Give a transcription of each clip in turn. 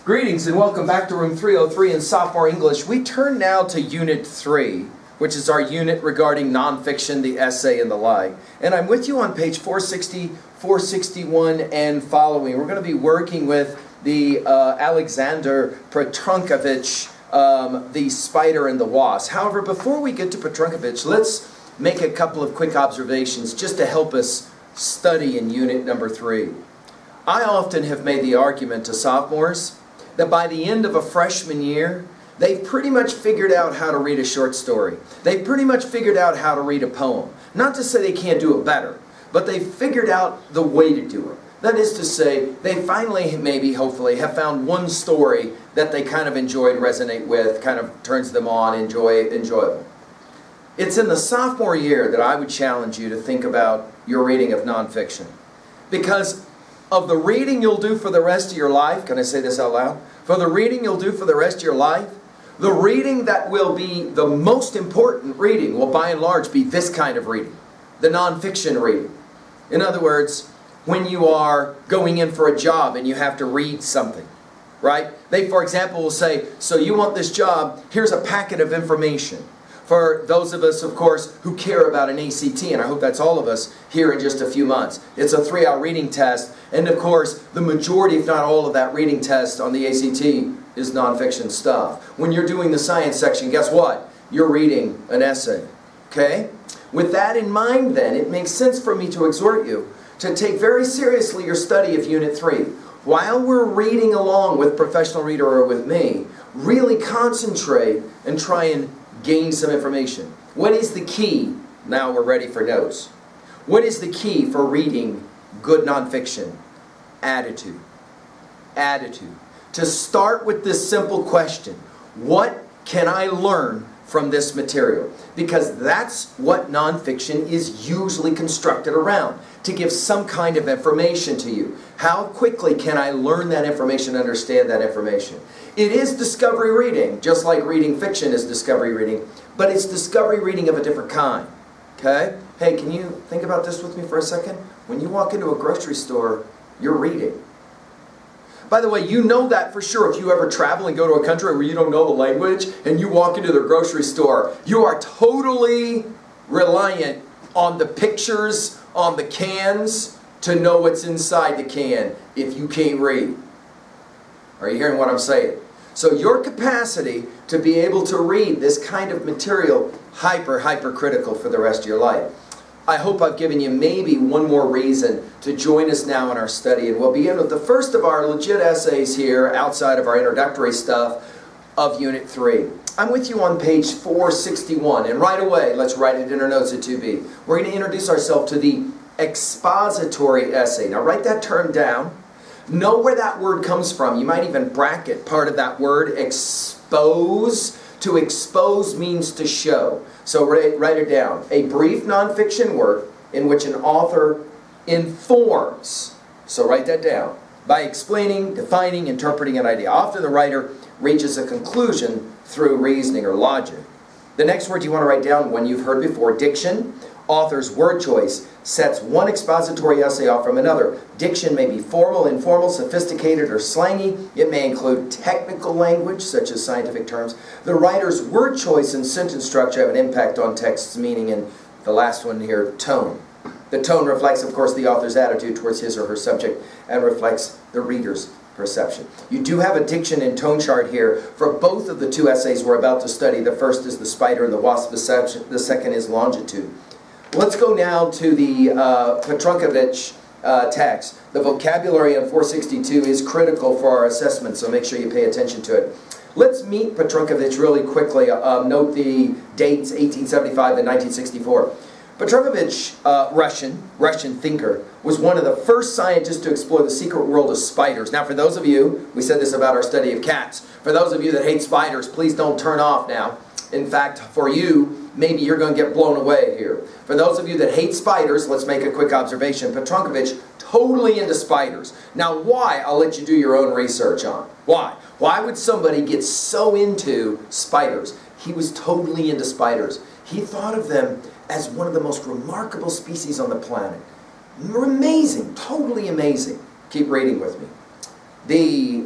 Greetings and welcome back to room 303 in sophomore English. We turn now to unit 3, which is our unit regarding nonfiction, the essay, and the like. And I'm with you on page 460, 461, and following. We're going to be working with the Alexander Petrunkevitch, The Spider and the Wasp. However, before we get to Petrunkevitch, let's make a couple of quick observations just to help us study in unit number 3. I often have made the argument to sophomores that by the end of a freshman year, they've pretty much figured out how to read a short story. They've pretty much figured out how to read a poem. Not to say they can't do it better, but they've figured out the way to do it. That is to say, they finally, maybe, hopefully, have found one story that they kind of enjoyed, resonate with, kind of turns them on, enjoyable. It's in the sophomore year that I would challenge you to think about your reading of nonfiction. Because of the reading you'll do for the rest of your life, can I say this out loud? For the reading you'll do for the rest of your life, the reading that will be the most important reading will by and large be this kind of reading, the nonfiction reading. In other words, when you are going in for a job and you have to read something, right? They, for example, will say, so you want this job, here's a packet of information. For those of us, of course, who care about an ACT, and I hope that's all of us here in just a few months. It's a 3-hour reading test, and of course, the majority, if not all of that reading test on the ACT is nonfiction stuff. When you're doing the science section, guess what? You're reading an essay, okay? With that in mind, then, it makes sense for me to exhort you to take very seriously your study of Unit 3. While we're reading along with Professional Reader or with me, really concentrate and try and gain some information. What is the key? Now we're ready for notes. What is the key for reading good nonfiction? Attitude. Attitude. To start with this simple question, what can I learn from this material? Because that's what nonfiction is usually constructed around, to give some kind of information to you. How quickly can I learn that information, understand that information? It is discovery reading, just like reading fiction is discovery reading, but it's discovery reading of a different kind. Okay? Hey, can you think about this with me for a second? When you walk into a grocery store, you're reading. By the way, you know that for sure if you ever travel and go to a country where you don't know the language and you walk into their grocery store, you are totally reliant on the pictures on the cans to know what's inside the can if you can't read. Are you hearing what I'm saying? So your capacity to be able to read this kind of material, hyper critical for the rest of your life. I hope I've given you maybe one more reason to join us now in our study. And we'll begin with the first of our legit essays here, outside of our introductory stuff, of Unit 3. I'm with you on page 461. And right away, let's write it in our notes at 2B. We're going to introduce ourselves to the expository essay. Now write that term down. Know where that word comes from. You might even bracket part of that word, expose. To expose means to show. So write it down. A brief nonfiction work in which an author informs. So write that down. By explaining, defining, interpreting an idea. Often the writer reaches a conclusion through reasoning or logic. The next word you want to write down, one you've heard before, diction. Author's word choice sets one expository essay off from another. Diction may be formal, informal, sophisticated, or slangy. It may include technical language, such as scientific terms. The writer's word choice and sentence structure have an impact on text's meaning, and the last one here, tone. The tone reflects, of course, the author's attitude towards his or her subject and reflects the reader's perception. You do have a diction and tone chart here for both of the two essays we're about to study. The first is the spider and the wasp. The second is longitude. Let's go now to the Petrunkevitch text. The vocabulary on 462 is critical for our assessment, so make sure you pay attention to it. Let's meet Petrunkevitch really quickly. Note the dates, 1875 and 1964. Petrunkevitch, Russian thinker, was one of the first scientists to explore the secret world of spiders. Now, for those of you, we said this about our study of cats, for those of you that hate spiders, please don't turn off now. In fact, for you, maybe you're going to get blown away here. For those of you that hate spiders, let's make a quick observation. Petrunkevitch, totally into spiders. Now why? I'll let you do your own research on. Why? Why would somebody get so into spiders? He was totally into spiders. He thought of them as one of the most remarkable species on the planet. Amazing, totally amazing. Keep reading with me. The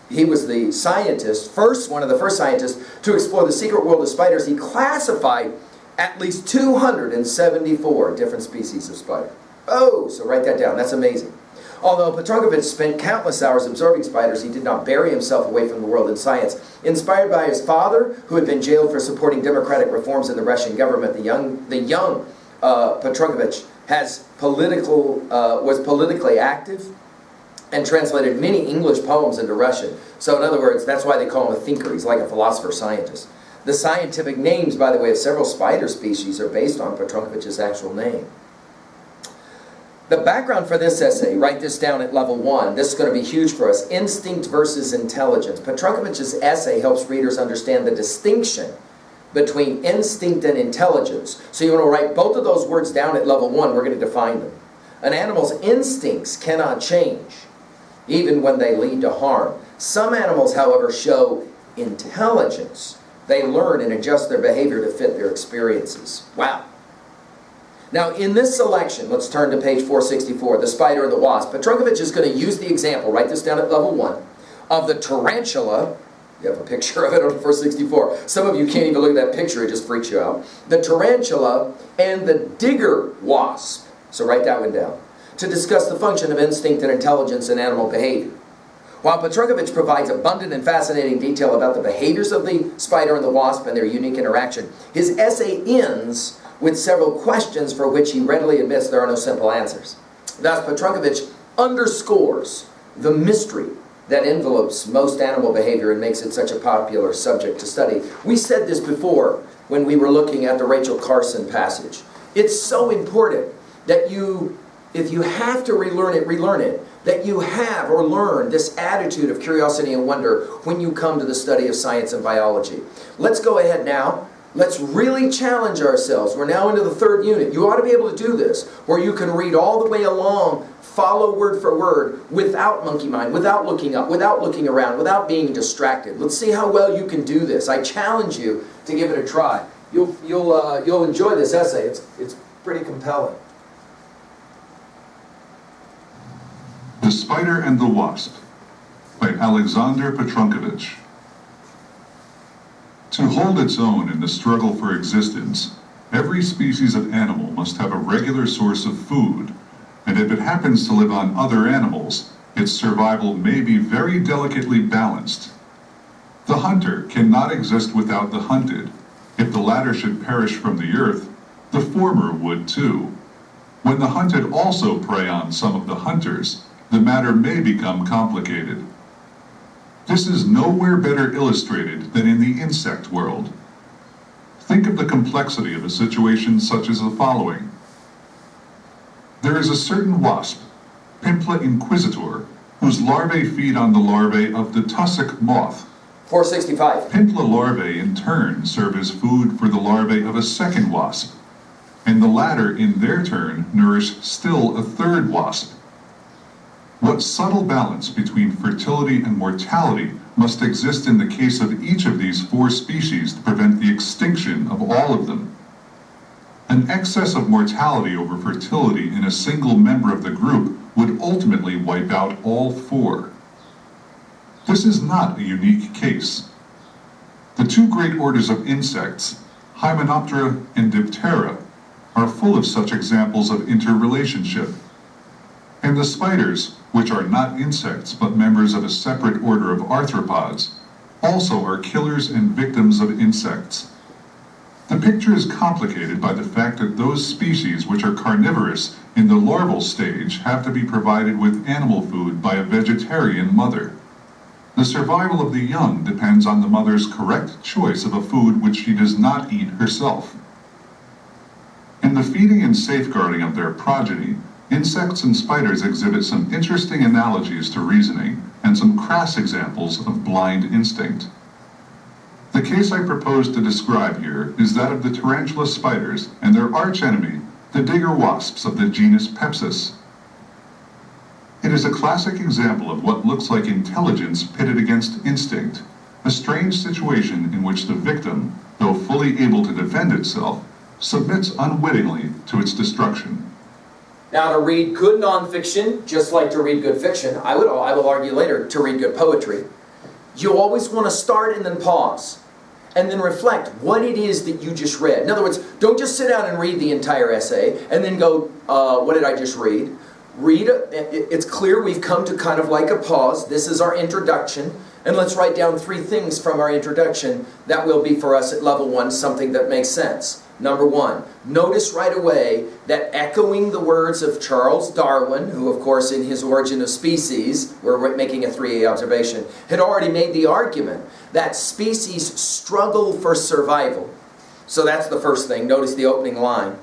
he was the scientist, one of the first scientists to explore the secret world of spiders. He classified at least 274 different species of spider. Oh, so write that down. That's amazing. Although Petrunkevitch spent countless hours observing spiders, he did not bury himself away from the world in science. Inspired by his father, who had been jailed for supporting democratic reforms in the Russian government, the young Petrunkevitch was politically active and translated many English poems into Russian. So in other words, that's why they call him a thinker. He's like a philosopher-scientist. The scientific names, by the way, of several spider species are based on Petrunkevitch's actual name. The background for this essay, write this down at level 1. This is going to be huge for us. Instinct versus intelligence. Petrunkevitch's essay helps readers understand the distinction between instinct and intelligence. So you want to write both of those words down at level 1. We're going to define them. An animal's instincts cannot change, even when they lead to harm. Some animals, however, show intelligence. They learn and adjust their behavior to fit their experiences. Wow. Now, in this selection, let's turn to page 464, the spider and the wasp. Petrunkevitch is going to use the example, write this down at level 1, of the tarantula. You have a picture of it on 464. Some of you can't even look at that picture, it just freaks you out. The tarantula and the digger wasp. So write that one down. To discuss the function of instinct and intelligence in animal behavior. While Petrunkevitch provides abundant and fascinating detail about the behaviors of the spider and the wasp and their unique interaction, his essay ends with several questions for which he readily admits there are no simple answers. Thus, Petrunkevitch underscores the mystery that envelopes most animal behavior and makes it such a popular subject to study. We said this before when we were looking at the Rachel Carson passage. It's so important that if you have to relearn it, that you have or learn this attitude of curiosity and wonder when you come to the study of science and biology. Let's go ahead now. Let's really challenge ourselves. We're now into the 3rd unit. You ought to be able to do this, where you can read all the way along, follow word for word, without monkey mind, without looking up, without looking around, without being distracted. Let's see how well you can do this. I challenge you to give it a try. You'll enjoy this essay. It's pretty compelling. The Spider and the Wasp by Alexander Petrunkevitch. To hold its own in the struggle for existence, every species of animal must have a regular source of food, and if it happens to live on other animals, its survival may be very delicately balanced. The hunter cannot exist without the hunted. If the latter should perish from the earth, the former would too. When the hunted also prey on some of the hunters, the matter may become complicated. This is nowhere better illustrated than in the insect world. Think of the complexity of a situation such as the following. There is a certain wasp, Pimpla inquisitor, whose larvae feed on the larvae of the tussock moth. 465. Pimpla larvae in turn serve as food for the larvae of a second wasp, and the latter in their turn nourish still a third wasp. What subtle balance between fertility and mortality must exist in the case of each of these 4 species to prevent the extinction of all of them? An excess of mortality over fertility in a single member of the group would ultimately wipe out all 4. This is not a unique case. The 2 great orders of insects, Hymenoptera and Diptera, are full of such examples of interrelationship. And the spiders, which are not insects but members of a separate order of arthropods, also are killers and victims of insects. The picture is complicated by the fact that those species which are carnivorous in the larval stage have to be provided with animal food by a vegetarian mother. The survival of the young depends on the mother's correct choice of a food which she does not eat herself. In the feeding and safeguarding of their progeny, insects and spiders exhibit some interesting analogies to reasoning and some crass examples of blind instinct. The case I propose to describe here is that of the tarantula spiders and their archenemy, the digger wasps of the genus Pepsis. It is a classic example of what looks like intelligence pitted against instinct, a strange situation in which the victim, though fully able to defend itself, submits unwittingly to its destruction. Now, to read good nonfiction, just like to read good fiction, I will argue later, to read good poetry, you always want to start and then pause. And then reflect what it is that you just read. In other words, don't just sit down and read the entire essay and then go, what did I just read? It's clear we've come to kind of like a pause. This is our introduction. And let's write down 3 things from our introduction that will be for us at level 1 something that makes sense. Number 1, notice right away that echoing the words of Charles Darwin, who of course in his Origin of Species, we're making a 3A observation, had already made the argument that species struggle for survival. So that's the first thing. Notice the opening line.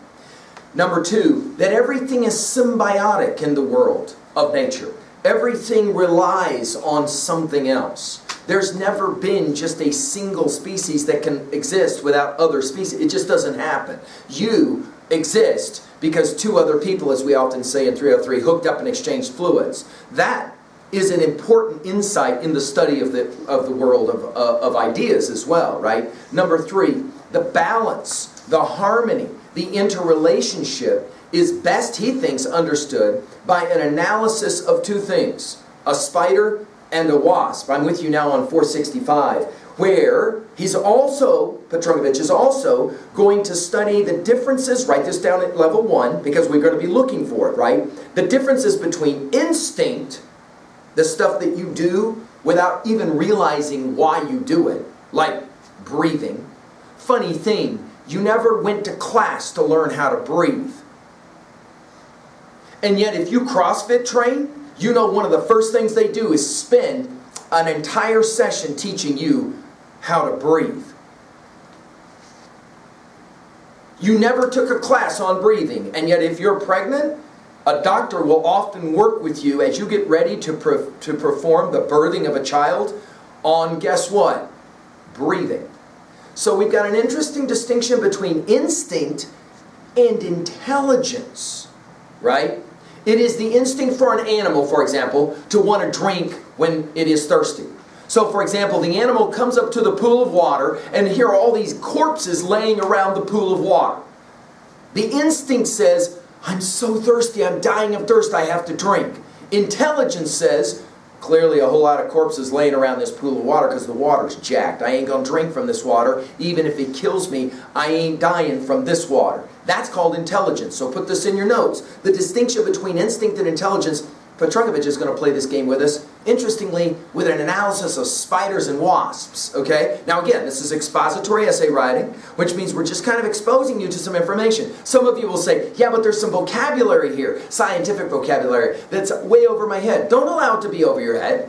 Number 2, that everything is symbiotic in the world of nature. Everything relies on something else. There's never been just a single species that can exist without other species. It just doesn't happen. You exist because 2 other people, as we often say in 303, hooked up and exchanged fluids. That is an important insight in the study of the world of ideas as well, right? Number 3, the balance, the harmony, the interrelationship is best, he thinks, understood by an analysis of 2 things, a spider and a wasp. I'm with you now on 465, where he's also, Petrunkevitch is also going to study the differences, write this down at level 1, because we're going to be looking for it, right? The differences between instinct, the stuff that you do without even realizing why you do it, like breathing. Funny thing, you never went to class to learn how to breathe. And yet if you CrossFit train, you know one of the first things they do is spend an entire session teaching you how to breathe. You never took a class on breathing, and yet if you're pregnant, a doctor will often work with you as you get ready to perform the birthing of a child on, guess what? Breathing. So we've got an interesting distinction between instinct and intelligence, right? It is the instinct for an animal, for example, to want to drink when it is thirsty. So, for example, the animal comes up to the pool of water, and here are all these corpses laying around the pool of water. The instinct says, I'm so thirsty, I'm dying of thirst, I have to drink. Intelligence says, clearly a whole lot of corpses laying around this pool of water because the water's jacked. I ain't going to drink from this water. Even if it kills me, I ain't dying from this water. That's called intelligence. So put this in your notes. The distinction between instinct and intelligence, Petrunkevitch is going to play this game with us, interestingly, with an analysis of spiders and wasps. Okay? Now again, this is expository essay writing, which means we're just kind of exposing you to some information. Some of you will say, yeah, but there's some vocabulary here, scientific vocabulary, that's way over my head. Don't allow it to be over your head.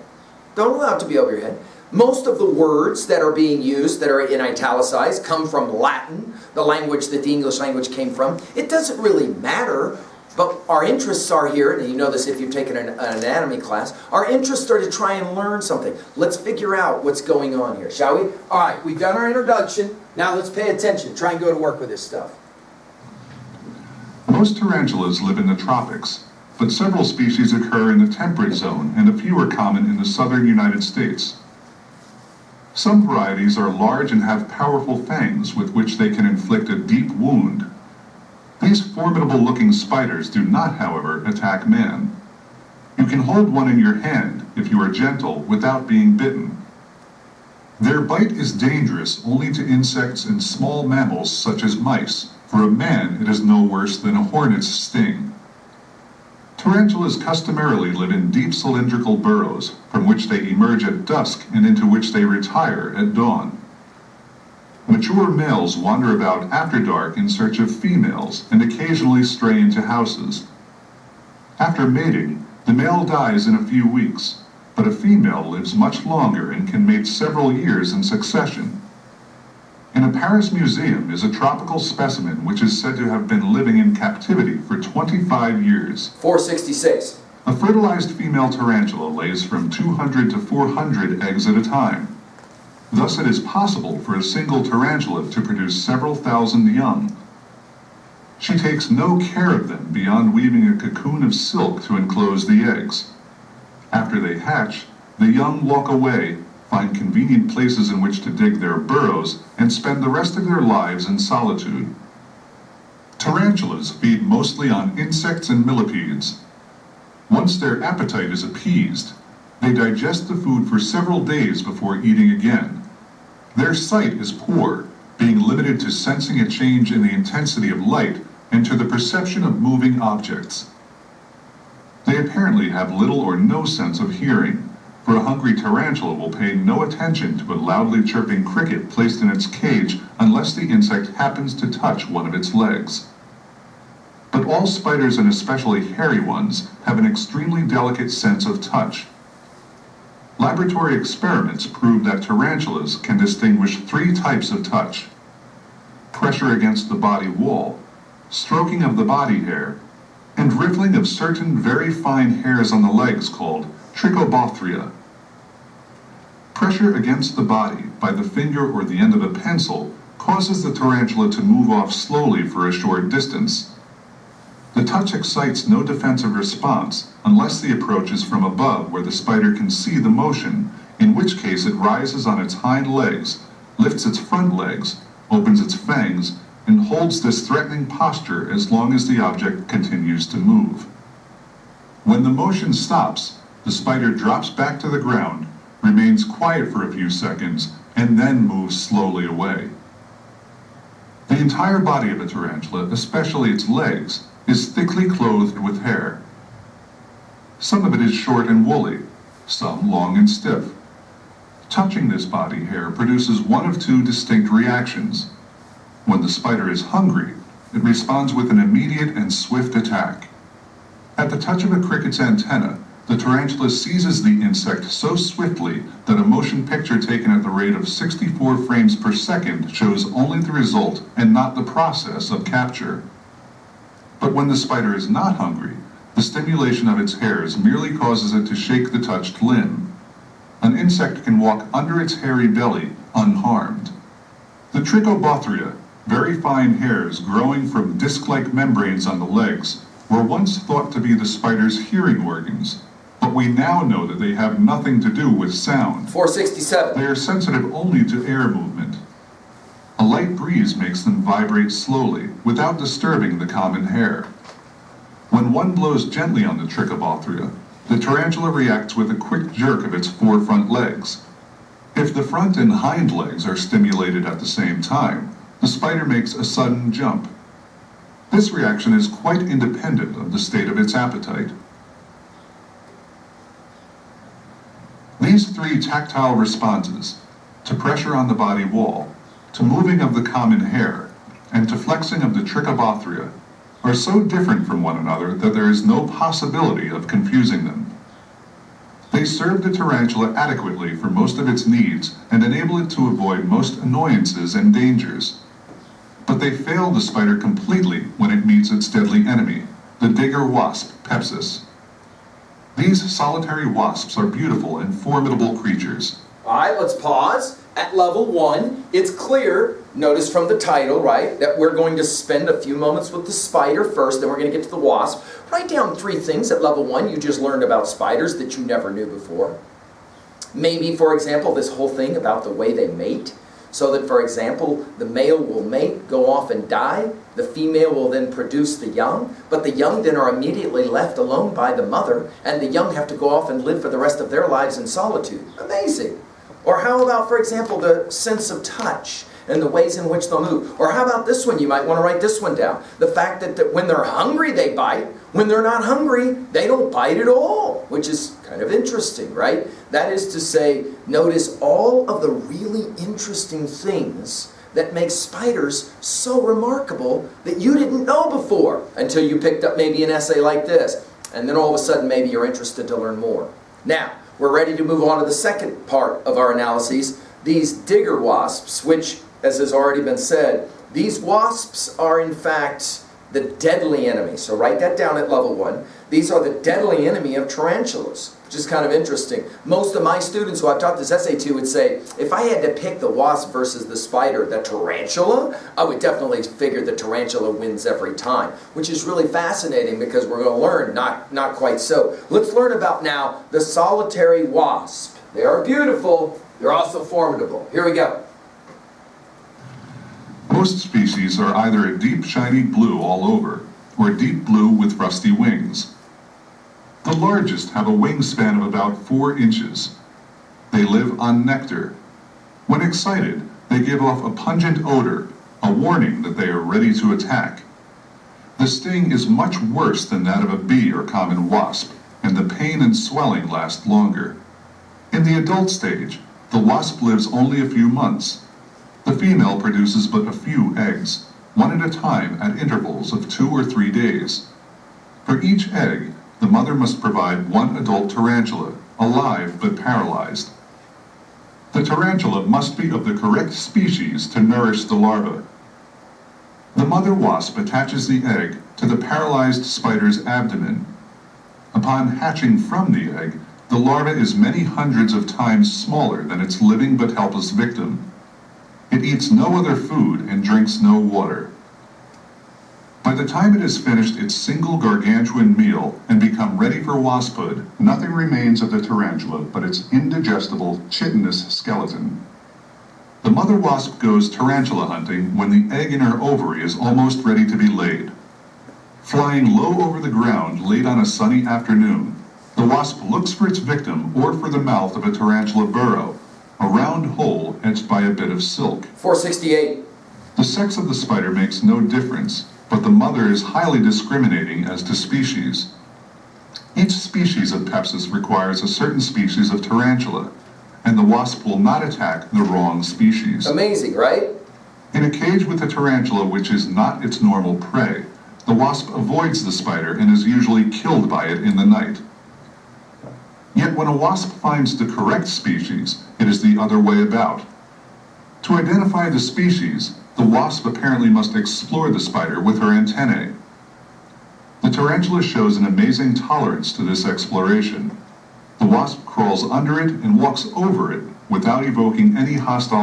Don't allow it to be over your head. Most of the words that are being used, that are in italicized, come from Latin, the language that the English language came from. It doesn't really matter, but our interests are here, and you know this if you've taken an anatomy class, our interests are to try and learn something. Let's figure out what's going on here, shall we? All right, we've done our introduction. Now let's pay attention. Try and go to work with this stuff. Most tarantulas live in the tropics, but several species occur in the temperate zone, and a few are common in the southern United States. Some varieties are large and have powerful fangs with which they can inflict a deep wound. These formidable-looking spiders do not, however, attack man. You can hold one in your hand, if you are gentle, without being bitten. Their bite is dangerous only to insects and small mammals such as mice. For a man, it is no worse than a hornet's sting. Tarantulas customarily live in deep cylindrical burrows, from which they emerge at dusk and into which they retire at dawn. Mature males wander about after dark in search of females and occasionally stray into houses. After mating, the male dies in a few weeks, but a female lives much longer and can mate several years in succession. In a Paris museum is a tropical specimen which is said to have been living in captivity for 25 years. 466. A fertilized female tarantula lays from 200 to 400 eggs at a time. Thus it is possible for a single tarantula to produce several thousand young. She takes no care of them beyond weaving a cocoon of silk to enclose the eggs. After they hatch, the young walk away, find convenient places in which to dig their burrows, and spend the rest of their lives in solitude. Tarantulas feed mostly on insects and millipedes. Once their appetite is appeased, They digest the food for several days before eating again. Their sight is poor, being limited to sensing a change in the intensity of light and to the perception of moving objects. They apparently have little or no sense of hearing, for a hungry tarantula will pay no attention to a loudly chirping cricket placed in its cage unless the insect happens to touch one of its legs. But all spiders, and especially hairy ones, have an extremely delicate sense of touch. Laboratory experiments prove that tarantulas can distinguish 3 types of touch: pressure against the body wall, stroking of the body hair, and rippling of certain very fine hairs on the legs called trichobothria. Pressure against the body by the finger or the end of a pencil causes the tarantula to move off slowly for a short distance. The touch excites no defensive response unless the approach is from above, where the spider can see the motion, in which case it rises on its hind legs, lifts its front legs, opens its fangs, and holds this threatening posture as long as the object continues to move. When the motion stops, the spider drops back to the ground, remains quiet for a few seconds, and then moves slowly away. The entire body of a tarantula, especially its legs, is thickly clothed with hair. Some of it is short and woolly, some long and stiff. Touching this body hair produces one of 2 distinct reactions. When the spider is hungry, it responds with an immediate and swift attack. At the touch of a cricket's antenna, the tarantula seizes the insect so swiftly that a motion picture taken at the rate of 64 frames per second shows only the result and not the process of capture. But when the spider is not hungry, the stimulation of its hairs merely causes it to shake the touched limb. An insect can walk under its hairy belly unharmed. The trichobothria, very fine hairs growing from disc-like membranes on the legs, were once thought to be the spider's hearing organs, but we now know that they have nothing to do with sound. 467. They are sensitive only to air movement. A light breeze makes them vibrate slowly, without disturbing the common hair. When one blows gently on the trichobothria, the tarantula reacts with a quick jerk of its 4 front legs. If the front and hind legs are stimulated at the same time, the spider makes a sudden jump. This reaction is quite independent of the state of its appetite. These 3 tactile responses, to pressure on the body wall, to moving of the common hair, and to flexing of the trichobothria, are so different from one another that there is no possibility of confusing them. They serve the tarantula adequately for most of its needs and enable it to avoid most annoyances and dangers. But they fail the spider completely when it meets its deadly enemy, the digger wasp, Pepsis. These solitary wasps are beautiful and formidable creatures. All right, let's pause. At level 1, it's clear, notice from the title, right, that we're going to spend a few moments with the spider first, then we're going to get to the wasp. Write down 3 things at level 1 you just learned about spiders that you never knew before. Maybe, for example, this whole thing about the way they mate. So that, for example, the male will mate, go off and die. The female will then produce the young. But the young then are immediately left alone by the mother. And the young have to go off and live for the rest of their lives in solitude. Amazing. Or how about, for example, the sense of touch and the ways in which they'll move? Or how about this one? You might want to write this one down. The fact that when they're hungry, they bite. When they're not hungry, they don't bite at all, which is kind of interesting, right? That is to say, notice all of the really interesting things that make spiders so remarkable that you didn't know before until you picked up maybe an essay like this. And then all of a sudden, maybe you're interested to learn more. Now, we're ready to move on to the second part of our analyses, these digger wasps, which, as has already been said, these wasps are in fact the deadly enemy. So write that down at level 1. These are the deadly enemy of tarantulas, which is kind of interesting. Most of my students who I've taught this essay to would say, if I had to pick the wasp versus the spider, the tarantula, I would definitely figure the tarantula wins every time, which is really fascinating because we're going to learn not quite so. Let's learn about now the solitary wasp. They are beautiful. They're also formidable. Here we go. Most species are either a deep shiny blue all over, or deep blue with rusty wings. The largest have a wingspan of about 4 inches. They live on nectar. When excited, they give off a pungent odor, a warning that they are ready to attack. The sting is much worse than that of a bee or common wasp, and the pain and swelling last longer. In the adult stage, the wasp lives only a few months. The female produces but a few eggs, one at a time at intervals of 2 or 3 days. For each egg, the mother must provide one adult tarantula, alive but paralyzed. The tarantula must be of the correct species to nourish the larva. The mother wasp attaches the egg to the paralyzed spider's abdomen. Upon hatching from the egg, the larva is many hundreds of times smaller than its living but helpless victim. It eats no other food and drinks no water. By the time it has finished its single gargantuan meal and become ready for wasphood, nothing remains of the tarantula but its indigestible, chitinous skeleton. The mother wasp goes tarantula hunting when the egg in her ovary is almost ready to be laid. Flying low over the ground late on a sunny afternoon, the wasp looks for its victim or for the mouth of a tarantula burrow, a round hole edged by a bit of silk. 468. The sex of the spider makes no difference, but the mother is highly discriminating as to species. Each species of Pepsis requires a certain species of tarantula, and the wasp will not attack the wrong species. Amazing, right? In a cage with a tarantula which is not its normal prey, the wasp avoids the spider and is usually killed by it in the night. Yet when a wasp finds the correct species, it is the other way about. To identify the species, the wasp apparently must explore the spider with her antennae. The tarantula shows an amazing tolerance to this exploration. The wasp crawls under it and walks over it without evoking any hostile